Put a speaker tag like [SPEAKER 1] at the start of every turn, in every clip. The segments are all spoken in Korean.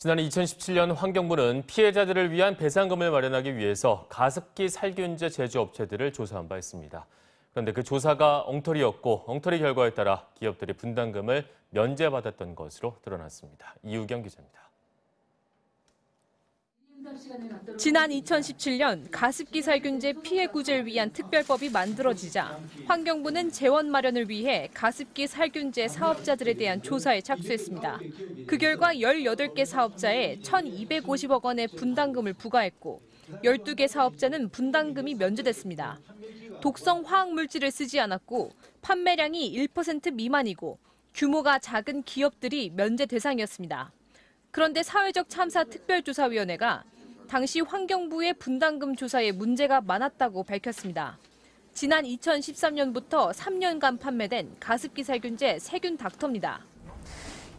[SPEAKER 1] 지난 2017년 환경부는 피해자들을 위한 배상금을 마련하기 위해서 가습기 살균제 제조업체들을 조사한 바 있습니다. 그런데 그 조사가 엉터리였고 엉터리 결과에 따라 기업들이 분담금을 면제받았던 것으로 드러났습니다. 이유경 기자입니다.
[SPEAKER 2] 지난 2017년 가습기 살균제 피해 구제를 위한 특별법이 만들어지자 환경부는 재원 마련을 위해 가습기 살균제 사업자들에 대한 조사에 착수했습니다. 그 결과 18개 사업자에 1,250억 원의 분담금을 부과했고 12개 사업자는 분담금이 면제됐습니다. 독성 화학 물질을 쓰지 않았고 판매량이 1% 미만이고 규모가 작은 기업들이 면제 대상이었습니다. 그런데 사회적 참사 특별조사위원회가 당시 환경부의 분담금 조사에 문제가 많았다고 밝혔습니다. 지난 2013년부터 3년간 판매된 가습기 살균제 세균 닥터입니다.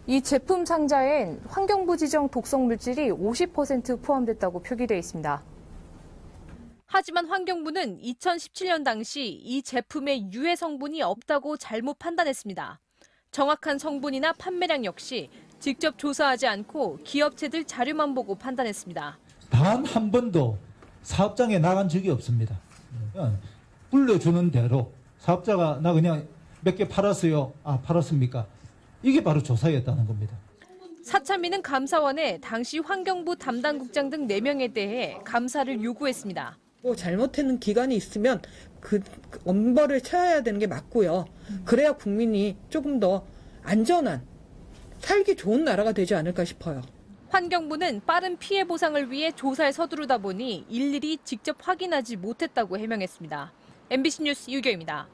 [SPEAKER 2] 이 제품 상자엔 환경부 지정 독성 물질이 50% 포함됐다고 표기되어 있습니다. 하지만 환경부는 2017년 당시 이 제품에 유해 성분이 없다고 잘못 판단했습니다. 정확한 성분이나 판매량 역시 직접 조사하지 않고 기업체들 자료만 보고 판단했습니다.
[SPEAKER 3] 단 한 번도 사업장에 나간 적이 없습니다. 불러주는 대로 사업자가 나 그냥 몇 개 팔았어요. 아, 팔았습니까? 이게 바로 조사였다는 겁니다.
[SPEAKER 2] 사참위는 감사원에 당시 환경부 담당국장 등 4명에 대해 감사를 요구했습니다.
[SPEAKER 4] 잘못하는 기관이 있으면 그 엄벌을 쳐야 되는 게 맞고요. 그래야 국민이 조금 더 안전한, 살기 좋은 나라가 되지 않을까 싶어요.
[SPEAKER 2] 환경부는 빠른 피해 보상을 위해 조사에 서두르다 보니 일일이 직접 확인하지 못했다고 해명했습니다. MBC 뉴스 유경입니다.